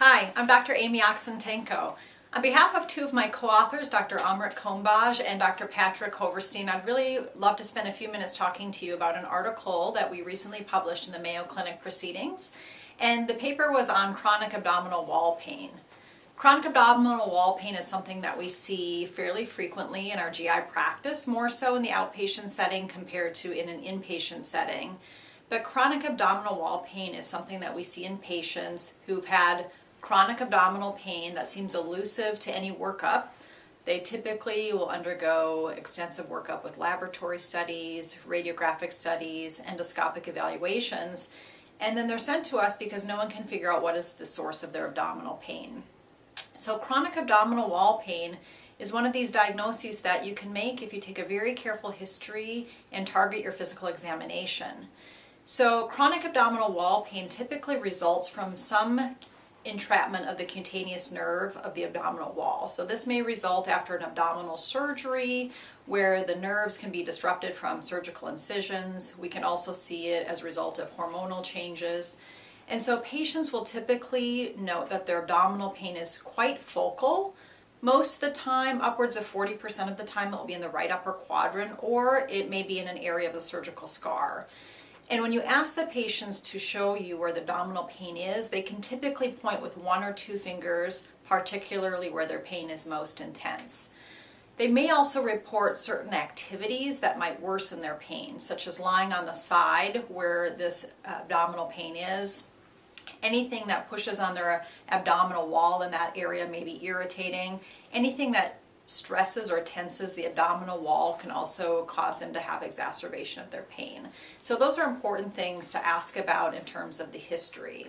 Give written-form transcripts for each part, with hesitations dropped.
Hi, I'm Dr. Amy Oxentenko. On behalf of two of my co-authors, Dr. Amrit Kombaj and Dr. Patrick Hoverstein, I'd really love to spend a few minutes talking to you about an article that we recently published in the Mayo Clinic Proceedings. And the paper was on chronic abdominal wall pain. Chronic abdominal wall pain is something that we see fairly frequently in our GI practice, more so in the outpatient setting compared to in an inpatient setting. But chronic abdominal wall pain is something that we see in patients who've had chronic abdominal pain that seems elusive to any workup. They typically will undergo extensive workup with laboratory studies, radiographic studies, endoscopic evaluations, and then they're sent to us because no one can figure out what is the source of their abdominal pain. So chronic abdominal wall pain is one of these diagnoses that you can make if you take a very careful history and target your physical examination. So chronic abdominal wall pain typically results from some entrapment of the cutaneous nerve of the abdominal wall. So this may result after an abdominal surgery where the nerves can be disrupted from surgical incisions. We can also see it as a result of hormonal changes. And so patients will typically note that their abdominal pain is quite focal. Most of the time, upwards of 40% of the time, it will be in the right upper quadrant, or it may be in an area of the surgical scar. And when you ask the patients to show you where the abdominal pain is, they can typically point with one or two fingers, particularly where their pain is most intense. They may also report certain activities that might worsen their pain, such as lying on the side where this abdominal pain is. Anything that pushes on their abdominal wall in that area may be irritating. Anything that stresses or tenses the abdominal wall can also cause them to have exacerbation of their pain. So those are important things to ask about in terms of the history.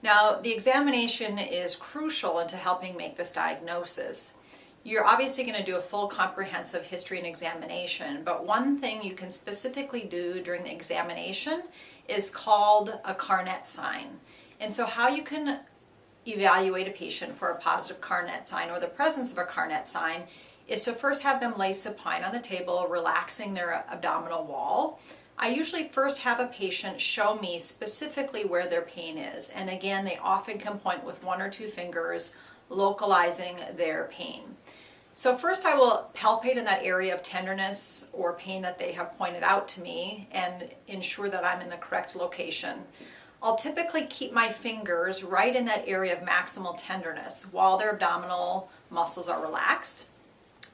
Now, the examination is crucial into helping make this diagnosis. You're obviously going to do a full comprehensive history and examination, but one thing you can specifically do during the examination is called a Carnett sign. And so how you can evaluate a patient for a positive Carnett sign or the presence of a Carnett sign is to first have them lay supine on the table, relaxing their abdominal wall. I usually first have a patient show me specifically where their pain is, and again, they often can point with one or two fingers, localizing their pain. So first I will palpate in that area of tenderness or pain that they have pointed out to me and ensure that I'm in the correct location. I'll typically keep my fingers right in that area of maximal tenderness while their abdominal muscles are relaxed.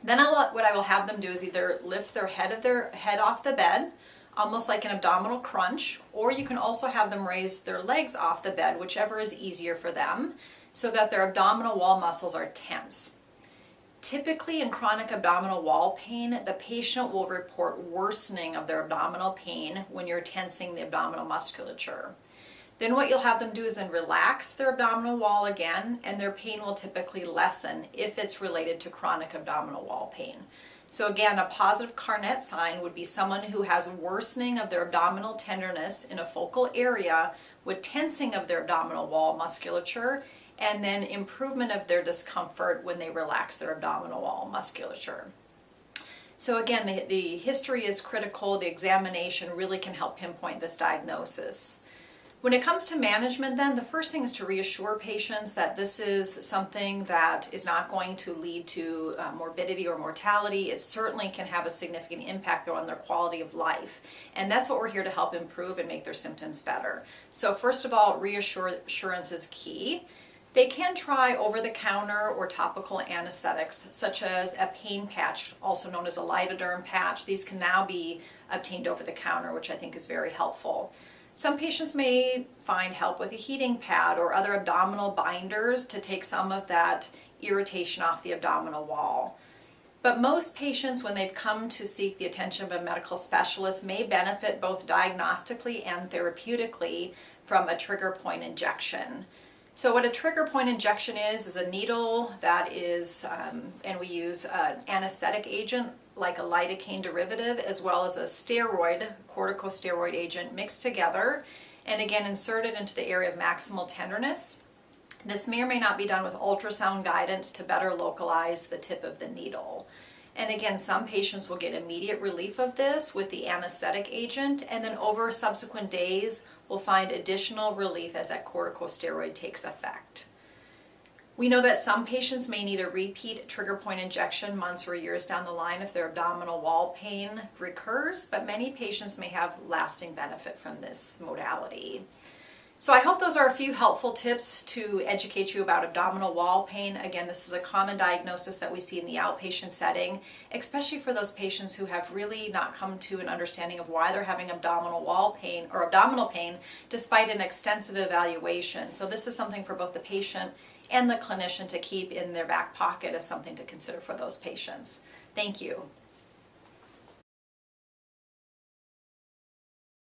Then what I will have them do is either lift their head off the bed, almost like an abdominal crunch, or you can also have them raise their legs off the bed, whichever is easier for them, so that their abdominal wall muscles are tense. Typically in chronic abdominal wall pain, the patient will report worsening of their abdominal pain when you're tensing the abdominal musculature. Then what you'll have them do is then relax their abdominal wall again, and their pain will typically lessen if it's related to chronic abdominal wall pain. So again, a positive Carnett sign would be someone who has worsening of their abdominal tenderness in a focal area with tensing of their abdominal wall musculature, and then improvement of their discomfort when they relax their abdominal wall musculature. So again, the history is critical. The examination really can help pinpoint this diagnosis. When it comes to management then, the first thing is to reassure patients that this is something that is not going to lead to morbidity or mortality. It certainly can have a significant impact on their quality of life. And that's what we're here to help improve and make their symptoms better. So first of all, reassurance is key. They can try over-the-counter or topical anesthetics, such as a pain patch, also known as a lidoderm patch. These can now be obtained over-the-counter, which I think is very helpful. Some patients may find help with a heating pad or other abdominal binders to take some of that irritation off the abdominal wall. But most patients, when they've come to seek the attention of a medical specialist, may benefit both diagnostically and therapeutically from a trigger point injection. So what a trigger point injection is a needle that is, and we use an anesthetic agent like a lidocaine derivative, as well as a steroid, corticosteroid agent mixed together, and again inserted into the area of maximal tenderness. This may or may not be done with ultrasound guidance to better localize the tip of the needle. And again, some patients will get immediate relief of this with the anesthetic agent, and then over subsequent days will find additional relief as that corticosteroid takes effect. We know that some patients may need a repeat trigger point injection months or years down the line if their abdominal wall pain recurs, but many patients may have lasting benefit from this modality. So I hope those are a few helpful tips to educate you about abdominal wall pain. Again, this is a common diagnosis that we see in the outpatient setting, especially for those patients who have really not come to an understanding of why they're having abdominal wall pain or abdominal pain despite an extensive evaluation. So this is something for both the patient and the clinician to keep in their back pocket as something to consider for those patients. Thank you.